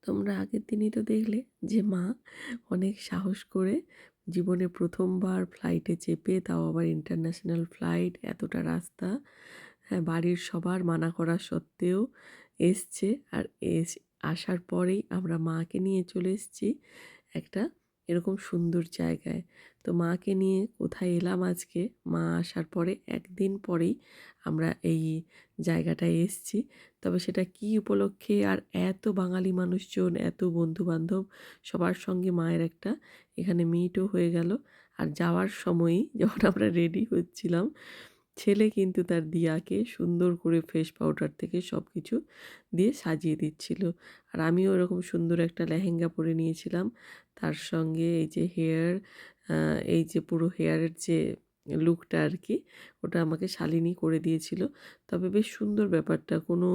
তোমরা আগের দিনই তো দেখলে যে মা অনেক সাহস করে জীবনে প্রথমবার ফ্লাইটে চেপে, তাও আবার ইন্টারন্যাশনাল ফ্লাইট, এতটা রাস্তা, হ্যাঁ, বাড়ির সবার মানা করা সত্ত্বেও এসছে। আর আসার পরেই আমরা মাকে নিয়ে চলে এসেছি একটা এরকম সুন্দর জায়গায়। তো মাকে নিয়ে কোথায় এলাম আজকে, মা আসার পরে একদিন পরেই আমরা এই জায়গাটায় এসেছি। তবে সেটা কী উপলক্ষে আর এত বাঙালি মানুষজন, এত বন্ধুবান্ধব সবার সঙ্গে মায়ের একটা এখানে মিটও হয়ে গেল। আর যাওয়ার সময়ই যখন আমরা রেডি হচ্ছিলাম, ছেলে কিন্তু তার দিয়াকে সুন্দর করে ফেস পাউডার থেকে সব কিছু দিয়ে সাজিয়ে দিচ্ছিল। আর আমিও এরকম সুন্দর একটা লেহেঙ্গা পরে নিয়েছিলাম। তার সঙ্গে এই যে হেয়ার, এই যে পুরো হেয়ারের যে লুকটা আর কি, ওটা আমাকে শালিনী করে দিয়েছিল। তবে বেশ সুন্দর ব্যাপারটা, কোনো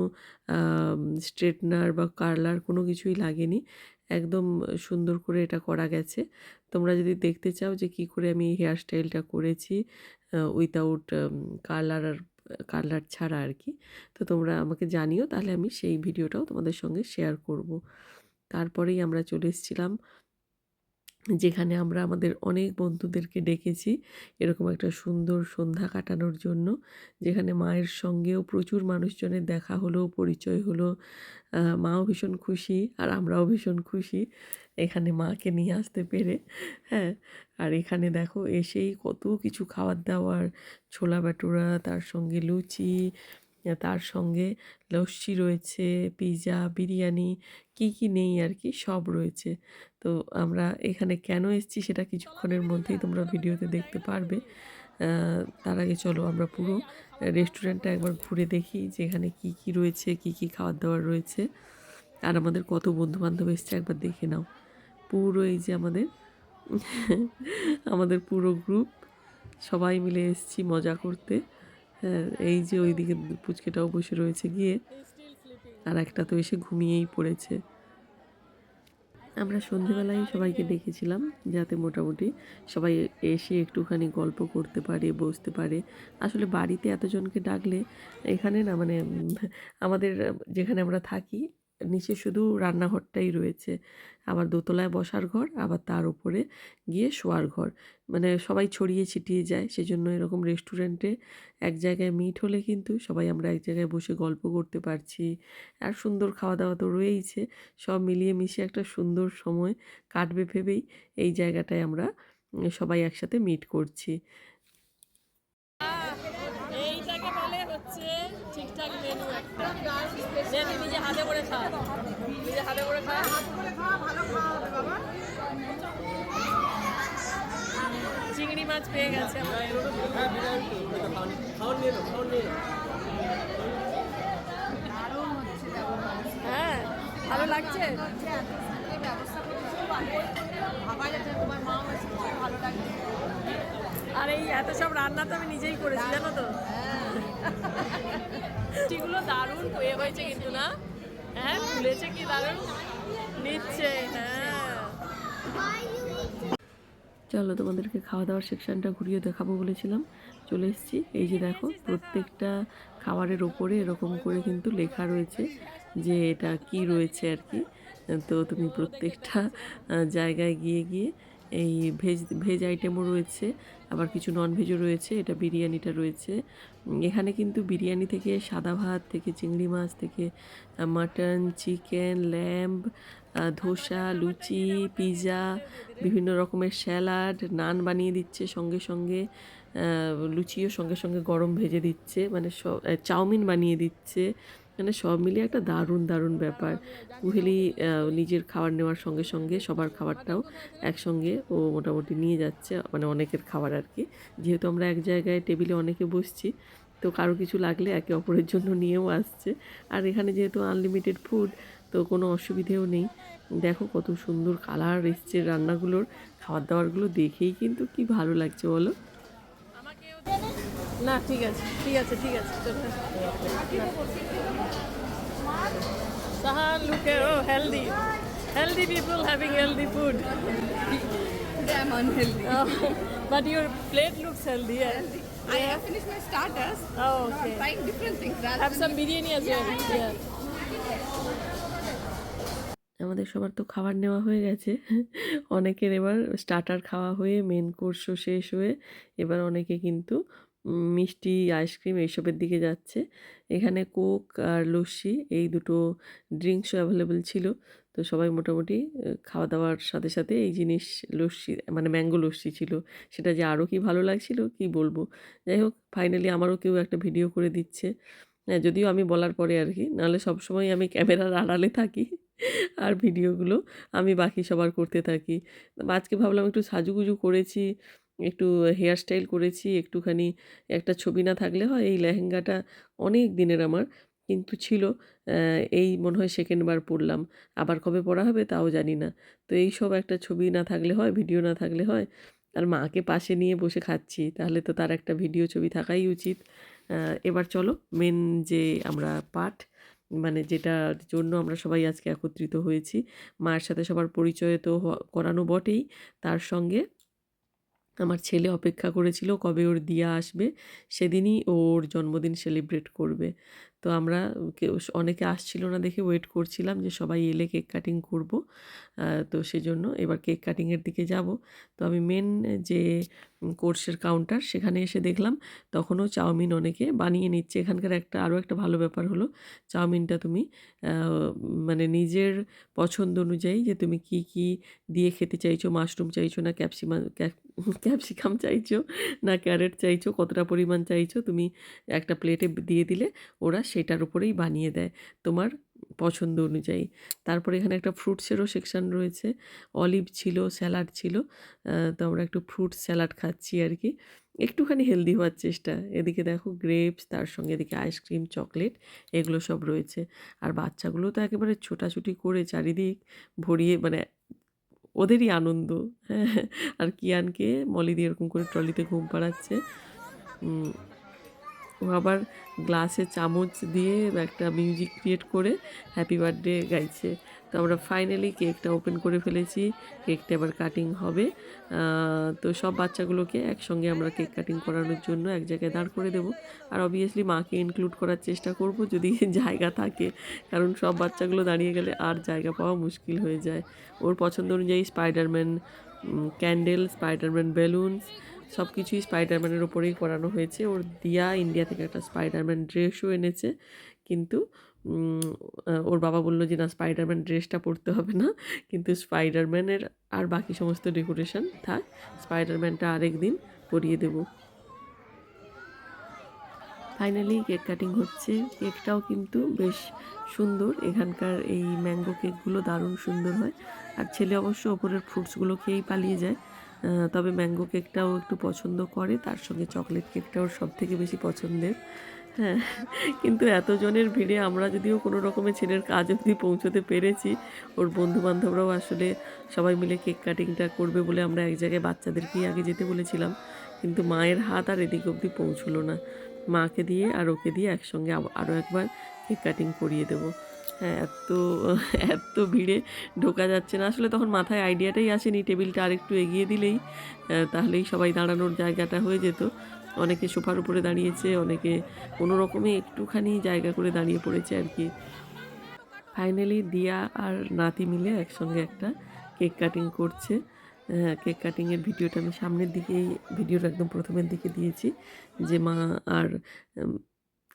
স্ট্রেটনার বা কার্লার কোনো কিছুই লাগেনি, একদম সুন্দর করে এটা করা গেছে। তোমরা যদি দেখতে চাও যে কী করে আমি এই হেয়ার স্টাইলটা করেছি উইথাউট কার্লার ছাড়া আর কি, তো তোমরা আমাকে জানিও, তাহলে আমি সেই ভিডিওটাও তোমাদের সঙ্গে শেয়ার করব। তারপরেই আমরা চলে এসেছিলাম যেখানে আমরা আমাদের অনেক বন্ধুদেরকে ডেকেছি এরকম একটা সুন্দর সন্ধ্যা কাটানোর জন্য, যেখানে মায়ের সঙ্গেও প্রচুর মানুষজনের দেখা হলো, পরিচয় হলো। মাও ভীষণ খুশি আর আমরাও ভীষণ খুশি এখানে মাকে নিয়ে আসতে পেরে। হ্যাঁ, আর এখানে দেখো এসেই কত কিছু খাবার দাবার, ছোলা ভাটুরা, তার সঙ্গে লুচি, তার সঙ্গে লস্যি রয়েছে, পিৎজা, বিরিয়ানি, কি কি নেই আর কি সব রয়েছে। তো আমরা এখানে কেন এসেছি সেটা কিছুক্ষণের মধ্যেই তোমরা ভিডিওতে দেখতে পারবে। তার আগে চলো আমরা পুরো রেস্টুরেন্টটা একবার ঘুরে দেখি যে এখানে কী কী রয়েছে, কী কী খাবার দাবার রয়েছে, আর আমাদের কত বন্ধুবান্ধব এসছে একবার দেখে নাও। পুরো এই যে আমাদের পুরো গ্রুপ সবাই মিলে এসেছি মজা করতে। হ্যাঁ, এই যে ওইদিকে পুচকেটাও বসে রয়েছে গিয়ে, আর একটা তো এসে ঘুমিয়েই পড়েছে। আমরা সন্ধেবেলায় সবাইকে ডেকেছিলাম যাতে মোটামুটি সবাই এসে একটুখানি গল্প করতে পারে, বসতে পারে। আসলে বাড়িতে এতজনকে ডাকলে এখানে না মানে আমাদের যেখানে আমরা থাকি নিচে শুধু রান্নাঘরটাই রয়েছে, আবার দোতলায় বসার ঘর, আবার তার উপরে গিয়ে শোয়ার ঘর, মানে সবাই ছড়িয়ে ছিটিয়ে যায়। সেজন্য এরকম রেস্টুরেন্টে এক জায়গায় মিট হলে কিন্তু সবাই আমরা এক জায়গায় বসে গল্প করতে পারছি। আর সুন্দর খাওয়া দাওয়া তো রয়েইছে, সব মিলিয়ে মিশিয়ে একটা সুন্দর সময় কাটবে ভেবেই এই জায়গাটায় আমরা সবাই একসাথে মিট করছি। এইটাকে বলে হচ্ছে ঠিকঠাক মেনু একটা, যেটা নিজে হাতে করে খাওয়া, নিজে হাতে করে খাওয়া, চিংড়ি মাছ পেয়ে গেছে আমাদের। হ্যাঁ, ভালো লাগছে। আর এই এত সব রান্না তো আমি নিজেই করেছি, জানো তো। সেগুলো দারুণ হয়েছে কিন্তু, না? হ্যাঁ, ফুলেছে কি দারুণ নিচ্ছে। হ্যাঁ, চলো তোমাদেরকে খাওয়া দাওয়ার সেকশনটা ঘুরিয়ে দেখাবো বলেছিলাম, চলে এসেছি। এই যে দেখো প্রত্যেকটা খাবারের ওপরে এরকম করে কিন্তু লেখা রয়েছে যে এটা কি রয়েছে আর কি। তো তুমি প্রত্যেকটা জায়গায় গিয়ে গিয়ে এই ভেজ আইটেমও রয়েছে, আবার কিছু নন ভেজও রয়েছে। এটা বিরিয়ানিটা রয়েছে এখানে, কিন্তু বিরিয়ানি থেকে সাদা ভাত থেকে চিংড়ি মাছ থেকে মাটন, চিকেন, ল্যাম্ব, ধোসা, লুচি, পিৎজা, বিভিন্ন রকমের স্যালাড, নান বানিয়ে দিচ্ছে সঙ্গে সঙ্গে, লুচিও সঙ্গে সঙ্গে গরম ভেজে দিচ্ছে, মানে সব চাউমিন বানিয়ে দিচ্ছে, মানে সব মিলিয়ে একটা দারুণ দারুণ ব্যাপার। কুহেলি নিজের খাবার নেওয়ার সঙ্গে সঙ্গে সবার খাবারটাও একসঙ্গে ও মোটামুটি নিয়ে যাচ্ছে, মানে অনেকের খাবার আর কি। যেহেতু আমরা এক জায়গায় টেবিলে অনেকে বসছি, তো কারো কিছু লাগলে একে অপরের জন্য নিয়েও আসছে। আর এখানে যেহেতু আনলিমিটেড ফুড, তো কোনো অসুবিধেও নেই। দেখো কত সুন্দর কালার এসছে রান্নাগুলোর, খাবার দাবারগুলো দেখেই কিন্তু কি ভালো লাগছে বলো। না ঠিক আছে ঠিক আছে ঠিক আছে, চলো। Sahan, look at, oh, healthy people having healthy food. I'm unhealthy. Oh, but your plate looks healthy. Yeah. Healthy. I have finished my starters. Oh, Now I'm okay. trying different things. Have some biryani as well. Yeah. আমাদের সবার তো খাবার নেওয়া হয়ে গেছে। অনেকের এবার starter খাওয়া হয়ে মেন কোর্সও শেষ হয়ে এবার অনেকে কিন্তু মিষ্টি, আইসক্রিম এইসবের দিকে যাচ্ছে। এখানে কোক আর লস্যি এই দুটো ড্রিংকসও অ্যাভেলেবল ছিল। তো সবাই মোটামুটি খাওয়া-দাওয়ার সাথে, সাথে এই জিনিস লস্যি মানে ম্যাঙ্গো লস্যি ছিল। সেটা যে আরও কি ভালো লাগছিল কি বলব। যাই হোক ফাইনালি আমারও কেউ একটা ভিডিও করে দিচ্ছে। হ্যাঁ, যদিও আমি বলার পরে আরকি। নাহলে সবসময় আমি ক্যামেরার আড়ালে থাকি। আর ভিডিওগুলো আমি বাকি সবার করতে থাকি। আজকে ভাবলাম একটু সাজুগুজু করেছি, একটু হেয়ার স্টাইল করেছি, একটুখানি একটা ছবি না থাকলে হয়? এই লেহেঙ্গাটা অনেক দিনের আমার। কিন্তু ছিল এই মনে হয় 2nd বার পরলাম। আবার কবে পরা হবে তাও জানি না। তো এইসব একটা ছবি না থাকলে হয়, ভিডিও না থাকলে হয়? আর মাকে পাশে নিয়ে বসে খাচ্ছি। তাহলে তো তার একটা ভিডিও ছবি থাকাই উচিত। এবার চলো মেন যে আমরা পাঠ মানে যেটার জন্য আমরা সবাই আজকে একত্রিত হয়েছি। মায়ের সাথে সবার পরিচয় তো করানো বটেই। তার সঙ্গে আমার ছেলে অপেক্ষা করেছিল কবে ওর দিয়া আসবে, সেদিনই ওর জন্মদিন সেলিব্রেট করবে। তো আমরা অনেকে আসছিল না দেখে ওয়েট করছিলাম যে সবাই এলে কেক কাটিং করব। তো সেজন্য এবার কেক কাটিংয়ের দিকে যাব। তো আমি মেন যে কোর্সের কাউন্টার সেখানে এসে দেখলাম তখনও চাউমিন অনেকে বানিয়ে নিচ্ছে। এখানকার আরও একটা ভালো ব্যাপার হলো চাউমিনটা তুমি মানে নিজের পছন্দ অনুযায়ী যে তুমি কি, কি দিয়ে খেতে চাইছো, মাশরুম চাইছো না ক্যাপসিকাম চাইছো না ক্যারট চাইছো, কতটা পরিমাণ চাইছো তুমি একটা প্লেটে দিয়ে দিলে ওরা সেটার উপরেই বানিয়ে দেয় তোমার পছন্দ অনুযায়ী। তারপরে এখানে একটা ফ্রুটসেরও সেকশন রয়েছে, অলিভ ছিল, স্যালাড ছিল। তো আমরা একটু ফ্রুট স্যালাড খাচ্ছি আর কি, একটুখানি হেলদি হওয়ার চেষ্টা। এদিকে দেখো গ্রেপস, তার সঙ্গে এদিকে আইসক্রিম, চকলেট এগুলো সব রয়েছে। আর বাচ্চাগুলো তো একেবারে ছোটাছুটি করে চারিদিক ভরিয়ে মানে ওদেরই আনন্দ। হ্যাঁ, আর কিয়ানকে মলি দিয়ে এরকম করে ট্রলিতে ঘুম পাড়াচ্ছে। ও আবার গ্লাসে চামচ দিয়ে একটা মিউজিক ক্রিয়েট করে হ্যাপি বার্থডে গাইছে। তো আমরা ফাইনালি কেকটা ওপেন করে ফেলেছি, কেকটা এবার কাটিং হবে। তো সব বাচ্চাগুলোকে একসঙ্গে আমরা কেক কাটিং করানোর জন্য এক জায়গায় দাঁড় করে দেবো। আর অবভিয়াসলি মাকে ইনক্লুড করার চেষ্টা করব যদি জায়গা থাকে, কারণ সব বাচ্চাগুলো দাঁড়িয়ে গেলে আর জায়গা পাওয়া মুশকিল হয়ে যায়। ওর পছন্দ অনুযায়ী স্পাইডারম্যান ক্যান্ডেল, স্পাইডারম্যান বেলুনস সব কিছুই স্পাইডারম্যানের ওপরেই করানো হয়েছে। ওর দিয়া ইন্ডিয়া থেকে একটা স্পাইডারম্যান ড্রেসও এনেছে, কিন্তু ওর বাবা বলল যে না স্পাইডারম্যান ড্রেসটা পরতে হবে না, কিন্তু স্পাইডারম্যানের আর বাকি সমস্ত ডেকোরেশন থাক, স্পাইডারম্যানটা আরেক দিন পরিয়ে দেবো। ফাইনালি কেক কাটিং হচ্ছে। কেকটাও কিন্তু বেশ সুন্দর, এখানকার এই ম্যাঙ্গো কেকগুলো দারুণ সুন্দর হয়। আর ছেলে অবশ্য ওপরের ফ্রুটসগুলো খেয়েই পালিয়ে যায়, তবে ম্যাঙ্গো কেকটাও একটু পছন্দ করে, তার সঙ্গে চকলেট কেকটাও সব থেকে বেশি পছন্দের। হ্যাঁ, কিন্তু এতজনের ভিড়ে আমরা যদিও কোনো রকমে ছেলের কাজ অবধি পৌঁছতে পেরেছি। ওর বন্ধুবান্ধবরাও আসলে সবাই মিলে কেক কাটিংটা করবে বলে আমরা এক জায়গায় বাচ্চাদেরকেই আগে যেতে বলেছিলাম, কিন্তু মায়ের হাত আর এদিক অবধি পৌঁছলো না। মাকে দিয়ে আর ওকে দিয়ে একসঙ্গে আরও একবার কেক কাটিং করিয়ে দেবো। হ্যাঁ, এত ভিড়ে ঢোকা যাচ্ছে না। আসলে তখন মাথায় আইডিয়াটাই আসেনি টেবিলটা আরেকটু এগিয়ে দিলেই তাহলেই সবাই দাঁড়ানোর জায়গাটা হয়ে যেত। অনেকে সোফার উপরে দাঁড়িয়েছে, অনেকে কোনো রকমে একটুখানি জায়গা করে দাঁড়িয়ে পড়েছে আর কি। ফাইনালি দিয়া আর নাতি মিলে একসঙ্গে একটা কেক কাটিং করছে। কেক কাটিংয়ের ভিডিওটা আমি সামনের দিকেই ভিডিওর একদম প্রথমের দিকে দিয়েছি, যে মা আর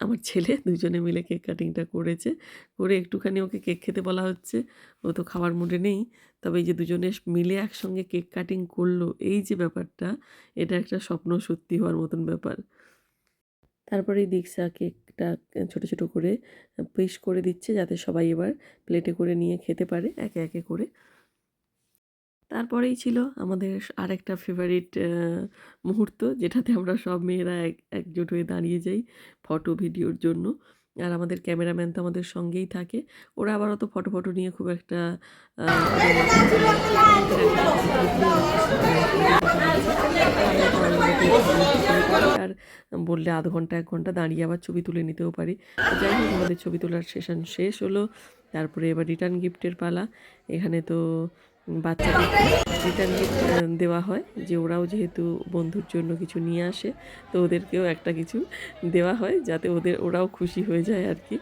আমার ছেলে দুজনে মিলে কেক কাটিংটা করেছে। করে একটুখানি ওকে কেক খেতে বলা হচ্ছে, ও তো খাওয়ার মুডে নেই। তবে এই যে দুজনে মিলে একসঙ্গে কেক কাটিং করলো, এই যে ব্যাপারটা, এটা একটা স্বপ্ন সত্যি হওয়ার মতন ব্যাপার। তারপরেই দীক্ষা কেকটা ছোট, ছোট করে পিস করে দিচ্ছে যাতে সবাই এবার প্লেটে করে নিয়ে খেতে পারে একে, একে করে। তারপরেই ছিল আমাদের আরেকটা ফেভারিট মুহূর্ত, যেটাতে আমরা সব মেয়েরা একজোট হয়ে দাঁড়িয়ে যাই ফটো ভিডিওর জন্য। আর আমাদের ক্যামেরাম্যান তো আমাদের সঙ্গেই থাকে। ওরা আবার অত ফটো নিয়ে খুব একটা আর বললে আধ ঘন্টা 1 ঘন্টা দাঁড়িয়ে আবার ছবি তুলে নিতেও পারি। তো যাই হোক আমাদের ছবি তোলার সেশন শেষ হলো। তারপরে এবার রিটার্ন গিফটের পালা। এখানে তো বাচ্চাদেরকে রিটার্ন গিফট দেওয়া হয়, যে ওরাও যেহেতু বন্ধুর জন্য কিছু নিয়ে আসে, তো ওদেরকেও একটা কিছু দেওয়া হয় যাতে ওরাও খুশি হয়ে যায় আর কি।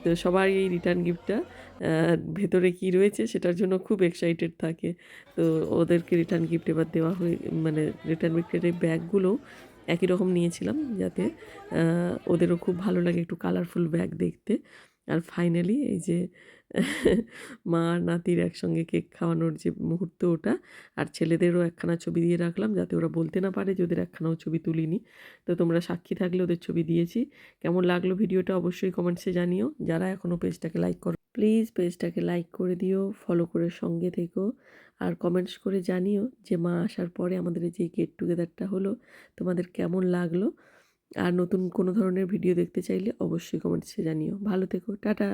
তো সবাই এই রিটার্ন গিফটটা ভেতরে কি রয়েছে সেটার জন্য খুব এক্সাইটেড থাকে। তো ওদেরকে রিটার্ন গিফট এবার দেওয়া হয়ে মানে রিটার্ন গিফটের এই ব্যাগগুলোও একই রকম নিয়েছিলাম যাতে ওদেরও খুব ভালো লাগে একটু কালারফুল ব্যাগ দেখতে। আর ফাইনালি এই যে মা আর নাতির একসঙ্গে কেক খাওয়ানোর যে মুহূর্ত ওটা, আর ছেলেদেরও একখানা ছবি দিয়ে রাখলাম যাতে ওরা বলতে না পারে যে ওদের একখানাও ছবি তুলিনি। তো তোমরা সাক্ষী থাকলে ওদের ছবি দিয়েছি। কেমন লাগলো ভিডিওটা অবশ্যই কমেন্টসে জানিও। যারা এখনও পেজটাকে লাইক করো প্লিজ পেজটাকে লাইক করে দিও, ফলো করে সঙ্গে থেকো, আর কমেন্টস করে জানিও যে মা আসার পরে আমাদের এই যে গেট টুগেদারটা হলো তোমাদের কেমন লাগলো। আর নতুন কোনো ধরনের ভিডিও দেখতে চাইলে অবশ্যই কমেন্টসে জানিও। ভালো থেকো, টাটা।